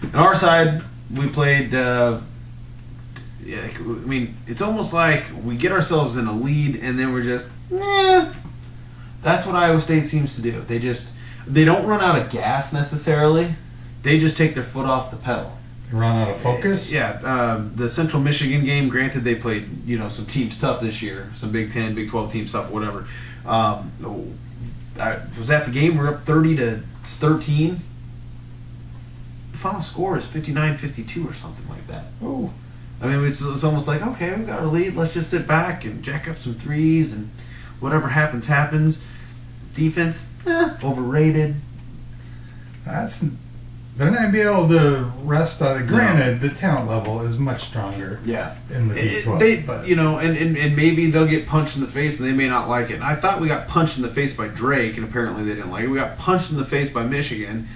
On our side, we played. Yeah, I mean, it's almost like we get ourselves in a lead, and then we're just, That's what Iowa State seems to do. They don't run out of gas necessarily. They just take their foot off the pedal. They run out of focus? Yeah. The Central Michigan game, granted they played, some teams tough this year. Some Big 10, Big 12 teams tough, whatever. I was at the game. We're up 30-13. The final score is 59-52 or something like that. Oh. I mean, it's almost like, okay, we've got our lead. Let's just sit back and jack up some threes, and whatever happens, happens. Defense, overrated. They're not going to be able to rest on it. Granted, the talent level is much stronger. Yeah, in the Big 12. But and maybe they'll get punched in the face, and they may not like it. And I thought we got punched in the face by Drake, and apparently they didn't like it. We got punched in the face by Michigan,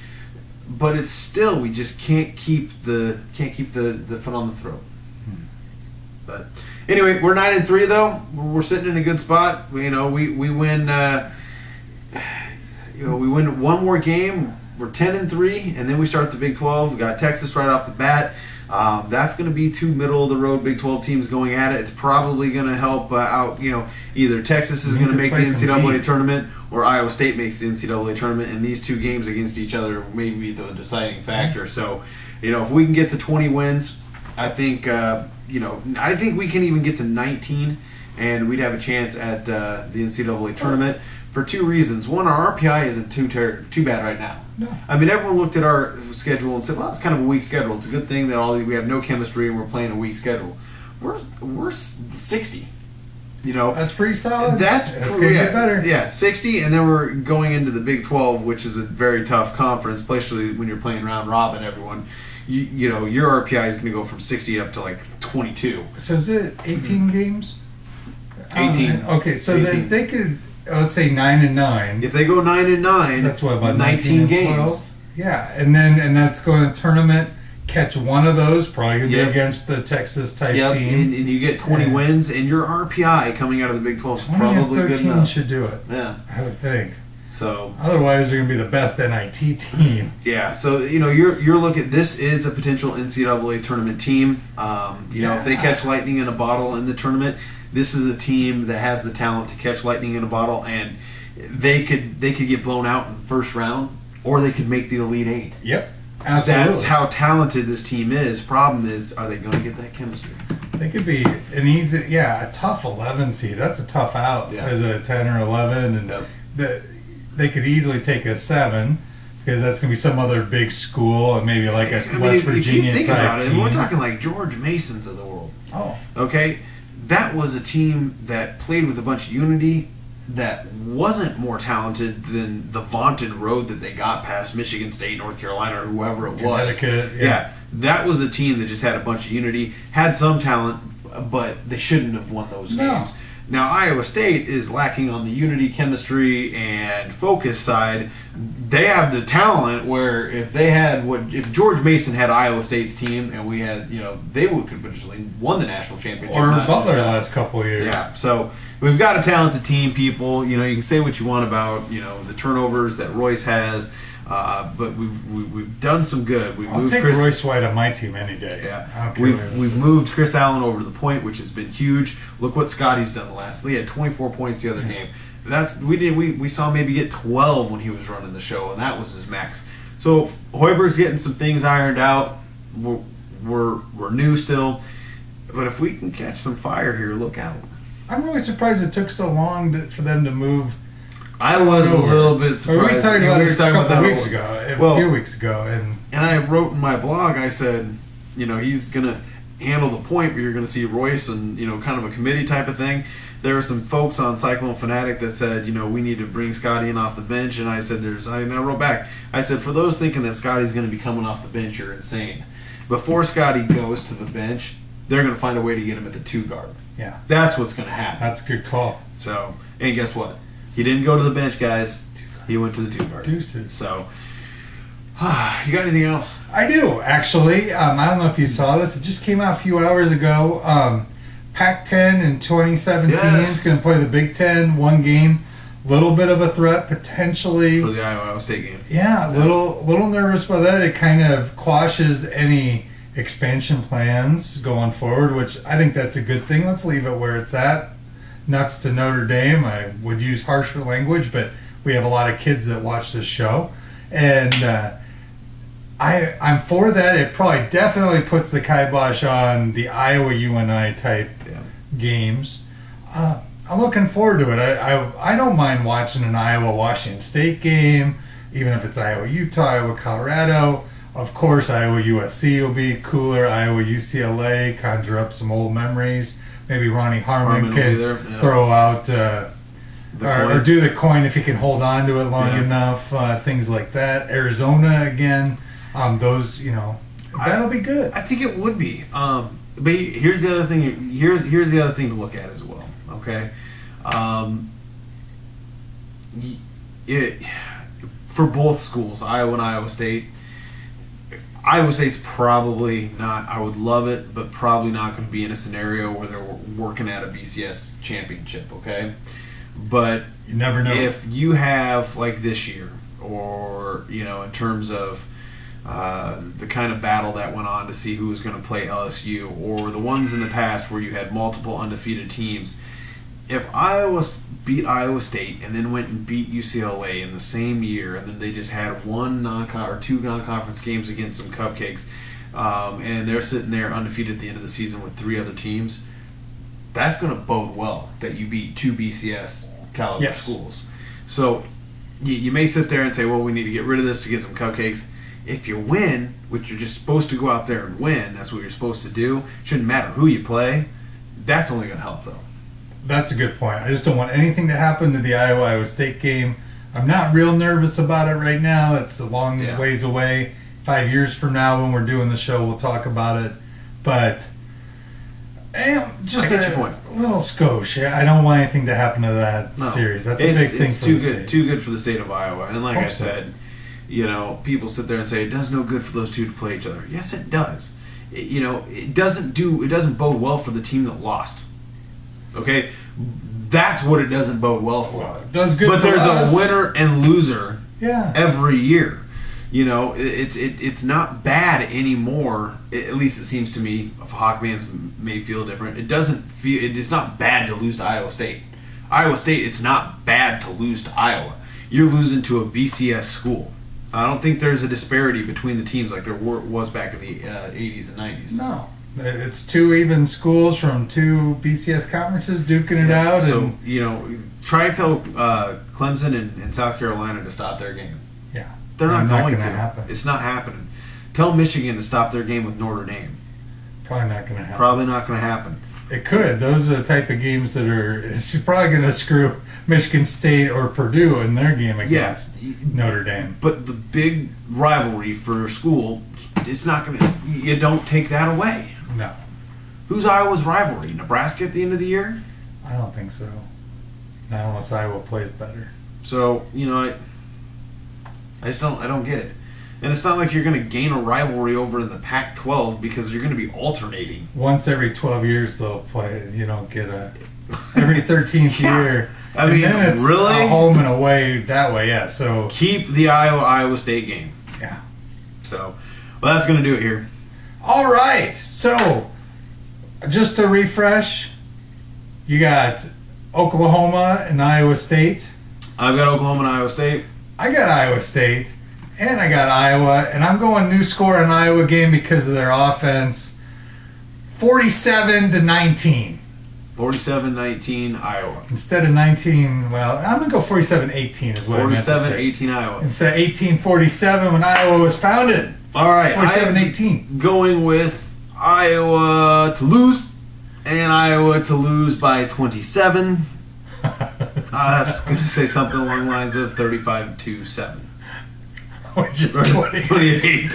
but it's still we just can't keep the foot on the throat. But anyway, we're 9-3 though. We're sitting in a good spot. We win. We win one more game. We're 10-3, and then we start the Big 12. We got Texas right off the bat. That's going to be two middle of the road Big 12 teams going at it. It's probably going to help out. Either Texas is going to make the NCAA tournament, or Iowa State makes the NCAA tournament, and these two games against each other may be the deciding factor. So, if we can get to 20 wins, I think I think we can even get to 19, and we'd have a chance at the NCAA tournament for two reasons. One, our RPI isn't too bad right now. No. I mean, everyone looked at our schedule and said, "Well, it's kind of a weak schedule. It's a good thing that we have no chemistry and we're playing a weak schedule." We're 60. That's pretty solid. That's going to get better. Yeah, 60, and then we're going into the Big 12, which is a very tough conference, especially when you're playing round robin. Everyone. Your RPI is going to go from 60 up to like 22. So is it 18 games? 18. Okay, so 18. Then they could, let's say 9-9. If they go 9-9, that's what, about 19 games. Yeah, and that's going to tournament. Catch one of those, probably going to be against the Texas type team. And you get 20 wins, and your RPI coming out of the Big 12 is probably good enough. Should do it. Yeah, I would think. So otherwise, they're going to be the best NIT team. Yeah. So you're looking. This is a potential NCAA tournament team. If they catch lightning in a bottle in the tournament, this is a team that has the talent to catch lightning in a bottle, and they could get blown out in the first round, or they could make the Elite Eight. Yep. Absolutely. That's how talented this team is. Problem is, are they going to get that chemistry? They could be a tough 11 seed. That's a tough out as a 10 or 11, and they could easily take a 7 because that's going to be some other big school and maybe like a West Virginia if you think type about it, team. We're talking like George Masons of the world. Oh, okay, that was a team that played with a bunch of unity. That wasn't more talented than the vaunted road that they got past Michigan State, North Carolina, or whoever it was. Connecticut, yeah, that was a team that just had a bunch of unity, had some talent, but they shouldn't have won those games. Now, Iowa State is lacking on the unity, chemistry, and focus side. They have the talent where if George Mason had Iowa State's team and we had, they would have potentially won the national championship. Or Butler the last couple of years. Yeah, so we've got a talented team, people. You can say what you want about, the turnovers that Royce has. But we've done some good. I'll take Royce White on my team any day. Yeah, we've moved Chris Allen over to the point, which has been huge. Look what Scotty's done the last. He had 24 points the other game. We saw maybe get 12 when he was running the show, and that was his max. So Hoiberg's getting some things ironed out. We're new still, but if we can catch some fire here, look out. I'm really surprised it took so long for them to move. I was a little bit surprised. We talked about this a couple weeks ago, a few weeks ago. And I wrote in my blog, I said, he's going to handle the point where you're going to see Royce and, kind of a committee type of thing. There were some folks on Cyclone Fanatic that said, we need to bring Scotty in off the bench. And I said, I wrote back, I said, for those thinking that Scotty's going to be coming off the bench, you're insane. Before Scotty goes to the bench, they're going to find a way to get him at the 2 guard. Yeah. That's what's going to happen. That's a good call. So, and guess what? He didn't go to the bench, guys. He went to the 2 guard. Deuces. So, you got anything else? I do, actually. I don't know if you saw this. It just came out a few hours ago. Pac-10 in 2017 is going to play the Big Ten one game little bit of a threat potentially for the Iowa State game. Yeah, little nervous about that. It kind of quashes any expansion plans going forward, which I think that's a good thing. Let's leave it where it's at. Nuts to Notre Dame. I would use harsher language, but we have a lot of kids that watch this show, and I'm for that. It probably definitely puts the kibosh on the Iowa UNI type games. I'm looking forward to it. I don't mind watching an Iowa-Washington State game, even if it's Iowa-Utah, Iowa-Colorado. Of course, Iowa-USC will be cooler. Iowa-UCLA, conjure up some old memories. Maybe Ronnie Harmon can throw out or do the coin if he can hold on to it long enough. Things like that. Arizona again. Those, that'll be good. I think it would be. But here's the other thing. Here's the other thing to look at as well. Okay, for both schools, Iowa and Iowa State. Iowa State's probably not. I would love it, but probably not going to be in a scenario where they're working at a BCS championship. Okay, but you never know if you have like this year, or in terms of the kind of battle that went on to see who was going to play LSU, or the ones in the past where you had multiple undefeated teams. If Iowa beat Iowa State and then went and beat UCLA in the same year, and then they just had two non-conference games against some cupcakes, and they're sitting there undefeated at the end of the season with 3 other teams, that's going to bode well that you beat 2 BCS caliber schools. So you may sit there and say, well, we need to get rid of this to get some cupcakes. If you win, which you're just supposed to go out there and win, that's what you're supposed to do. Shouldn't matter who you play. That's only going to help, though. That's a good point. I just don't want anything to happen to the Iowa State game. I'm not real nervous about it right now. That's a long ways away. 5 years from now when we're doing the show, we'll talk about it. But just a little skosh. I don't want anything to happen to that series. That's a big thing for the state. Too good for the state of Iowa. And like I said, people sit there and say it does no good for those two to play each other. Yes, it does. It doesn't bode well for the team that lost. Okay, that's what it doesn't bode well for. Well, it does good, but there's a winner and loser every year. It's not bad anymore. At least it seems to me. If Hawk fans may feel different, it is not bad to lose to Iowa State. Iowa State, it's not bad to lose to Iowa. You're losing to a BCS school. I don't think there's a disparity between the teams like there was back in the 80s and 90s. No. It's 2 even schools from 2 BCS conferences duking it out. So, try to tell Clemson and South Carolina to stop their game. Yeah. They're not going to. Happen. It's not happening. Tell Michigan to stop their game with Notre Dame. Probably not going to happen. Probably not going to happen. It could. Those are the type of games that it's probably going to screw Michigan State or Purdue in their game against Notre Dame. But the big rivalry for school, it's not going to. You don't take that away. No. Who's Iowa's rivalry? Nebraska at the end of the year? I don't think so. Not unless Iowa plays better. So, I don't get it. And it's not like you're going to gain a rivalry over in the Pac-12 because you're going to be alternating. Once every 12 years they'll play. You don't get every 13th year. I mean, then it's really? A home and away that way, yeah. So keep the Iowa State game. Yeah. So, that's going to do it here. All right. So, just to refresh, you got Oklahoma and Iowa State. I've got Oklahoma and Iowa State. I got Iowa State, and I got Iowa, and I'm going new score in Iowa game because of their offense. 47-19. 47-19 Iowa. Instead of 19, well, I'm going to go 47-18 is what I meant to say. 47-18 Iowa. Instead of 1847 when Iowa was founded. All right. 47-18. Going with Iowa to lose, and Iowa to lose by 27. I was going to say something along the lines of 35-7. Which is 28.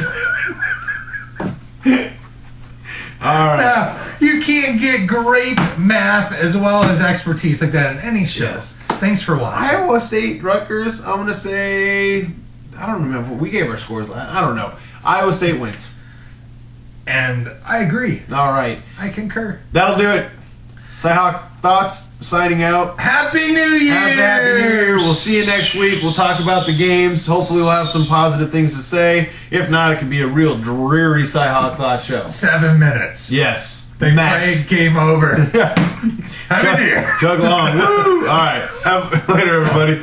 All right. Now, you can't get great math as well as expertise like that in any show. Yes. Thanks for watching. Iowa State, Rutgers, I'm going to say, I don't remember. We gave our scores last. I don't know. Iowa State wins. And I agree. All right. I concur. That'll do it. CyHawk. Thoughts, signing out. Happy New Year! Happy New Year. We'll see you next week. We'll talk about the games. Hopefully we'll have some positive things to say. If not, it could be a real dreary CyHawkThoughts show. 7 minutes. Yes. They played game over. Happy New Year. Chug along. Woo! All right. Later, everybody.